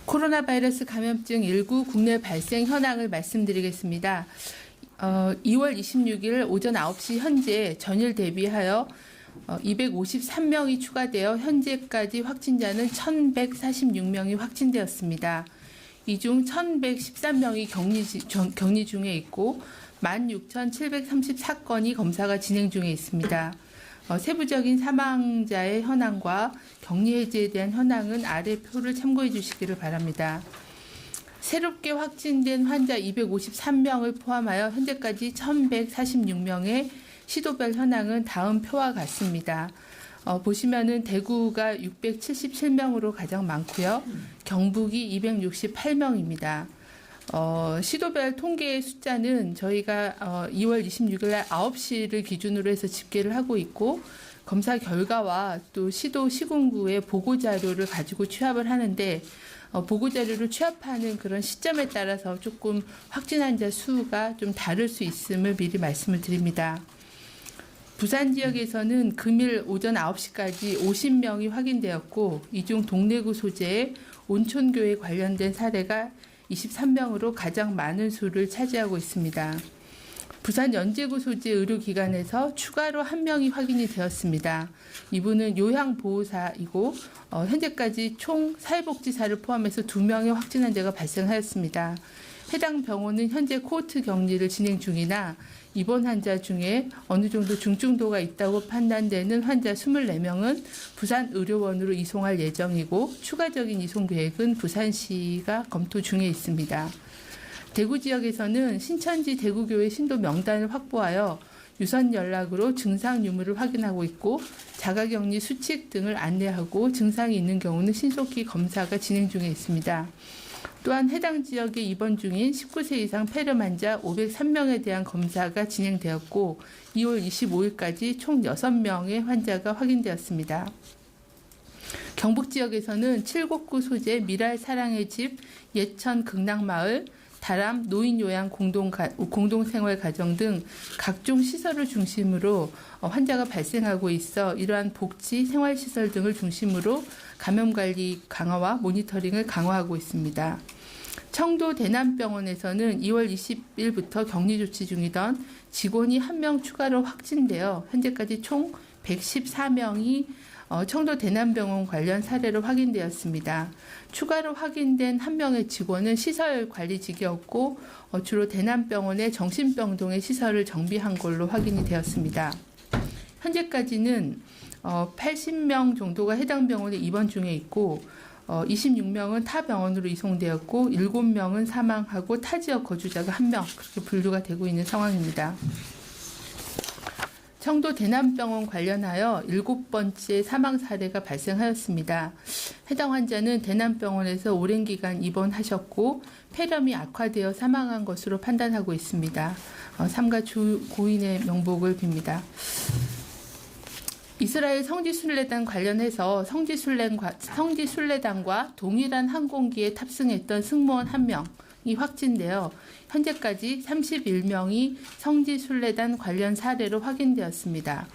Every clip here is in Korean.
코로나 바이러스 감염증 19 국내 발생 현황을 말씀드리겠습니다. 2월 26일 오전 9시 현재 전일 대비하여 253명이 추가되어 현재까지 확진자는 1,146명이 확진되었습니다. 이 중 1,113명이 격리 중에 있고 16,734건이 검사가 진행 중에 있습니다. 세부적인 사망자의 현황과 격리 해제에 대한 현황은 아래 표를 참고해 주시기를 바랍니다. 새롭게 확진된 환자 253명을 포함하여 현재까지 1,146명의 시도별 현황은 다음 표와 같습니다. 보시면은 대구가 677명으로 가장 많고요. 경북이 268명입니다. 시도별 통계의 숫자는 저희가 2월 26일 날 9시를 기준으로 해서 집계를 하고 있고 검사 결과와 또 시도 시군구의 보고자료를 가지고 취합을 하는데 보고자료를 취합하는 그런 시점에 따라서 조금 확진 환자 수가 좀 다를 수 있음을 미리 말씀을 드립니다. 부산 지역에서는 금일 오전 9시까지 50명이 확인되었고 이 중 동래구 소재의 온천교에 관련된 사례가 23명으로 가장 많은 수를 차지하고 있습니다. 부산 연제구 소재 의료기관에서 추가로 1명이 확인이 되었습니다. 이분은 요양보호사이고 현재까지 총 사회복지사를 포함해서 2명의 확진 환자가 발생하였습니다. 해당 병원은 현재 코호트 격리를 진행 중이나 입원 환자 중에 어느 정도 중증도가 있다고 판단되는 환자 24명은 부산 의료원으로 이송할 예정이고 추가적인 이송 계획은 부산시가 검토 중에 있습니다. 대구 지역에서는 신천지 대구교회 신도 명단을 확보하여 유선 연락으로 증상 유무를 확인하고 있고 자가격리 수칙 등을 안내하고 증상이 있는 경우는 신속히 검사가 진행 중에 있습니다. 또한 해당 지역에 입원 중인 19세 이상 폐렴 환자 503명에 대한 검사가 진행되었고 2월 25일까지 총 6명의 환자가 확인되었습니다. 경북 지역에서는 칠곡구 소재 미랄 사랑의 집, 예천 극락마을, 다람 노인요양 공동생활가정 등 각종 시설을 중심으로 환자가 발생하고 있어 이러한 복지, 생활시설 등을 중심으로 감염관리 강화와 모니터링을 강화하고 있습니다. 청도 대남병원에서는 2월 20일부터 격리조치 중이던 직원이 1명 추가로 확진되어 현재까지 총 114명이 청도 대남병원 관련 사례로 확인되었습니다. 추가로 확인된 1명의 직원은 시설관리직이었고 주로 대남병원의 정신병동의 시설을 정비한 걸로 확인이 되었습니다. 현재까지는 80명 정도가 해당 병원에 입원 중에 있고 26명은 타 병원으로 이송되었고 7명은 사망하고 타 지역 거주자가 1명 그렇게 분류가 되고 있는 상황입니다. 청도 대남병원 관련하여 7번째 사망 사례가 발생하였습니다. 해당 환자는 대남병원에서 오랜 기간 입원하셨고 폐렴이 악화되어 사망한 것으로 판단하고 있습니다. 삼가 고인의 명복을 빕니다. 이스라엘 성지순례단 관련해서 성지순례단과 동일한 항공기에 탑승했던 승무원 1명이 확진되어 현재까지 31명이 성지순례단 관련 사례로 확인되었습니다.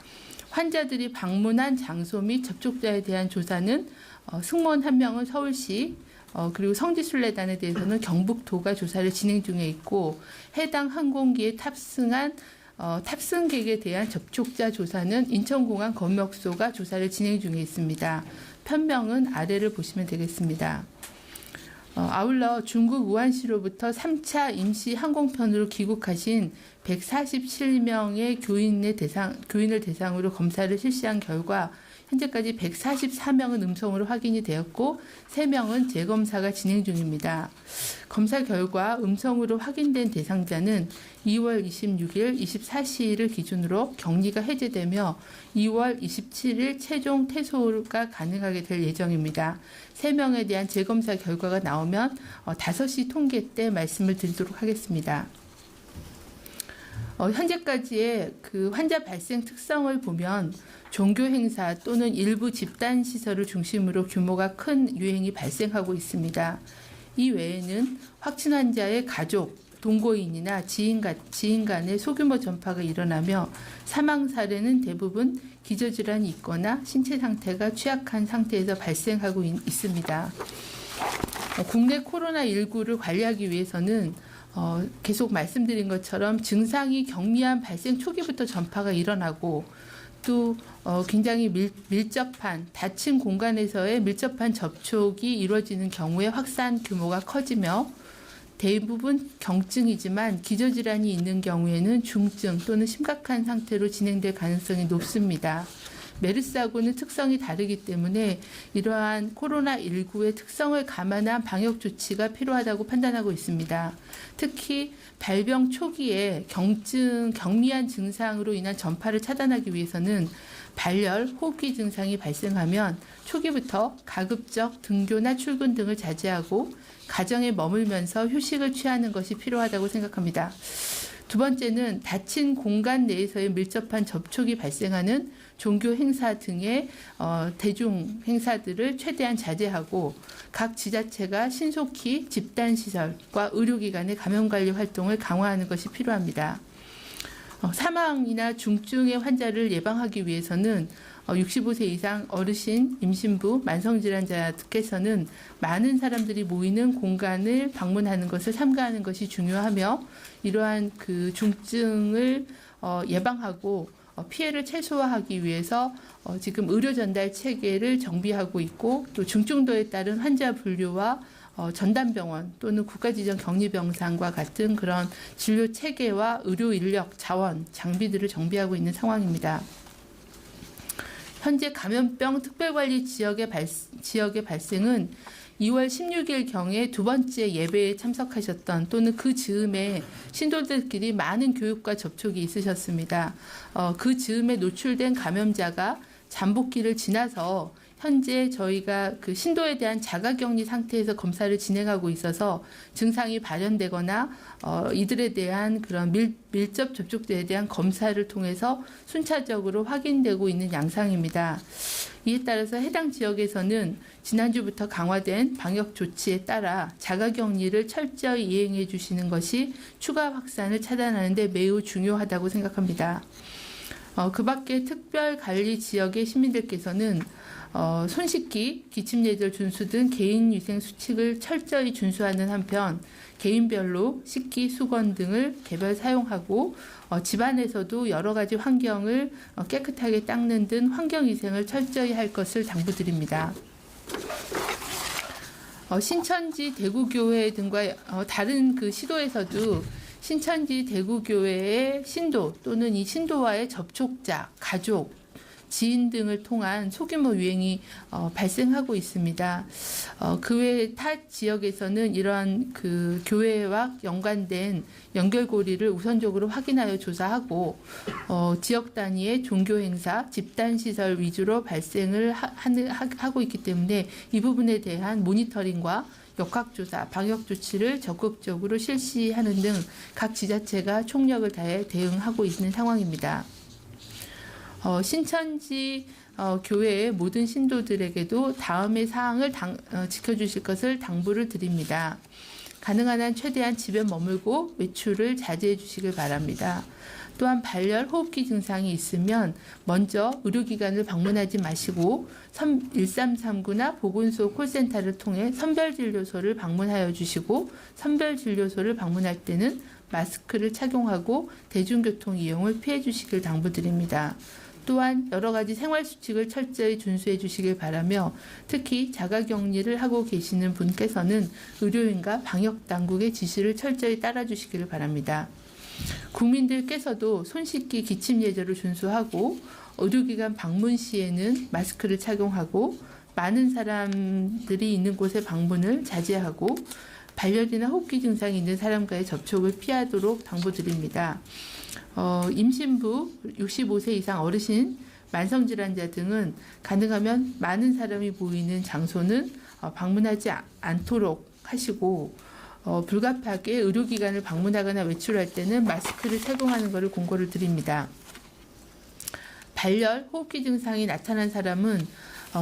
환자들이 방문한 장소 및 접촉자에 대한 조사는 승무원 1명은 서울시 그리고 성지순례단에 대해서는 경북도가 조사를 진행 중에 있고 해당 항공기에 탑승한 탑승객에 대한 접촉자 조사는 인천공항 검역소가 조사를 진행 중에 있습니다. 편명은 아래를 보시면 되겠습니다. 아울러 중국 우한시로부터 3차 임시 항공편으로 귀국하신 147명의 교인을 대상으로 검사를 실시한 결과 현재까지 144명은 음성으로 확인이 되었고 3명은 재검사가 진행 중입니다. 검사 결과 음성으로 확인된 대상자는 2월 26일 24시를 기준으로 격리가 해제되며 2월 27일 최종 퇴소가 가능하게 될 예정입니다. 3명에 대한 재검사 결과가 나오면 5시 통계 때 말씀을 드리도록 하겠습니다. 현재까지의 그 환자 발생 특성을 보면 종교 행사 또는 일부 집단 시설을 중심으로 규모가 큰 유행이 발생하고 있습니다. 이 외에는 확진 환자의 가족, 동거인이나 지인 간의 소규모 전파가 일어나며 사망 사례는 대부분 기저질환이 있거나 신체 상태가 취약한 상태에서 발생하고 있습니다. 국내 코로나19를 관리하기 위해서는 계속 말씀드린 것처럼 증상이 경미한 발생 초기부터 전파가 일어나고 또 굉장히 밀접한 닫힌 공간에서의 밀접한 접촉이 이루어지는 경우에 확산 규모가 커지며 대부분 경증이지만 기저질환이 있는 경우에는 중증 또는 심각한 상태로 진행될 가능성이 높습니다. 메르스하고는 특성이 다르기 때문에 이러한 코로나19의 특성을 감안한 방역 조치가 필요하다고 판단하고 있습니다. 특히 발병 초기에 경미한 증상으로 인한 전파를 차단하기 위해서는 발열, 호흡기 증상이 발생하면 초기부터 가급적 등교나 출근 등을 자제하고 가정에 머물면서 휴식을 취하는 것이 필요하다고 생각합니다. 두 번째는 닫힌 공간 내에서의 밀접한 접촉이 발생하는 종교 행사 등의 대중 행사들을 최대한 자제하고 각 지자체가 신속히 집단시설과 의료기관의 감염관리 활동을 강화하는 것이 필요합니다. 사망이나 중증의 환자를 예방하기 위해서는 65세 이상 어르신, 임신부, 만성질환자께서는 많은 사람들이 모이는 공간을 방문하는 것을 삼가하는 것이 중요하며 이러한 그 중증을 예방하고 피해를 최소화하기 위해서 지금 의료 전달 체계를 정비하고 있고 또 중증도에 따른 환자 분류와 전담병원 또는 국가지정 격리병상과 같은 그런 진료 체계와 의료 인력, 자원, 장비들을 정비하고 있는 상황입니다. 현재 감염병 특별관리 지역의 발생은 2월 16일경에 두 번째 예배에 참석하셨던 또는 그 즈음에 신도들끼리 많은 교육과 접촉이 있으셨습니다. 그 즈음에 노출된 감염자가 잠복기를 지나서 현재 저희가 그 신도에 대한 자가격리 상태에서 검사를 진행하고 있어서 증상이 발현되거나 이들에 대한 그런 밀접 접촉자에 대한 검사를 통해서 순차적으로 확인되고 있는 양상입니다. 이에 따라서 해당 지역에서는 지난주부터 강화된 방역 조치에 따라 자가격리를 철저히 이행해 주시는 것이 추가 확산을 차단하는 데 매우 중요하다고 생각합니다. 그 밖에 특별관리 지역의 시민들께서는 손 씻기, 기침 예절 준수 등 개인위생 수칙을 철저히 준수하는 한편 개인별로 식기, 수건 등을 개별 사용하고 집안에서도 여러 가지 환경을 깨끗하게 닦는 등 환경위생을 철저히 할 것을 당부드립니다. 신천지 대구교회 등과 다른 그 시도에서도 신천지 대구교회의 신도 또는 이 신도와의 접촉자, 가족, 지인 등을 통한 소규모 유행이 발생하고 있습니다. 그 외 타 지역에서는 이러한 그 교회와 연관된 연결고리를 우선적으로 확인하여 조사하고 지역 단위의 종교 행사, 집단 시설 위주로 발생을 하고 있기 때문에 이 부분에 대한 모니터링과 역학조사, 방역 조치를 적극적으로 실시하는 등 각 지자체가 총력을 다해 대응하고 있는 상황입니다. 신천지 교회의 모든 신도들에게도 다음의 사항을 지켜주실 것을 당부를 드립니다. 가능한 한 최대한 집에 머물고 외출을 자제해 주시길 바랍니다. 또한 발열, 호흡기 증상이 있으면 먼저 의료기관을 방문하지 마시고 1339나 보건소 콜센터를 통해 선별진료소를 방문하여 주시고 선별진료소를 방문할 때는 마스크를 착용하고 대중교통 이용을 피해 주시길 당부드립니다. 또한 여러 가지 생활수칙을 철저히 준수해 주시길 바라며 특히 자가격리를 하고 계시는 분께서는 의료인과 방역당국의 지시를 철저히 따라 주시기를 바랍니다. 국민들께서도 손 씻기 기침 예절을 준수하고 의료기관 방문 시에는 마스크를 착용하고 많은 사람들이 있는 곳의 방문을 자제하고 발열이나 호흡기 증상이 있는 사람과의 접촉을 피하도록 당부드립니다. 임신부, 65세 이상 어르신, 만성질환자 등은 가능하면 많은 사람이 모이는 장소는 방문하지 않도록 하시고 불가피하게 의료기관을 방문하거나 외출할 때는 마스크를 착용하는 것을 공고를 드립니다. 발열, 호흡기 증상이 나타난 사람은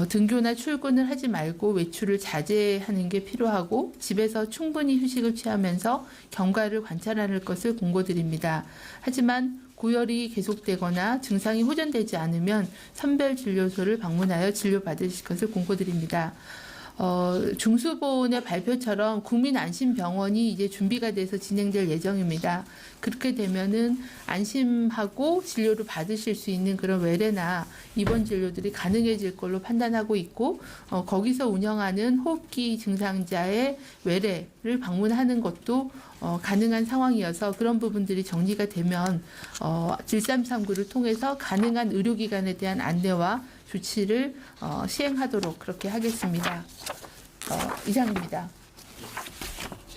등교나 출근을 하지 말고 외출을 자제하는 게 필요하고 집에서 충분히 휴식을 취하면서 경과를 관찰하는 것을 공고드립니다. 하지만 고열이 계속되거나 증상이 호전되지 않으면 선별진료소를 방문하여 진료받으실 것을 공고드립니다. 중수본의 발표처럼 국민안심병원이 이제 준비가 돼서 진행될 예정입니다. 그렇게 되면은 안심하고 진료를 받으실 수 있는 그런 외래나 입원 진료들이 가능해질 걸로 판단하고 있고, 거기서 운영하는 호흡기 증상자의 외래를 방문하는 것도 가능한 상황이어서 그런 부분들이 정리가 되면 1339를 통해서 가능한 의료기관에 대한 안내와 조치를 시행하도록 그렇게 하겠습니다. 이상입니다.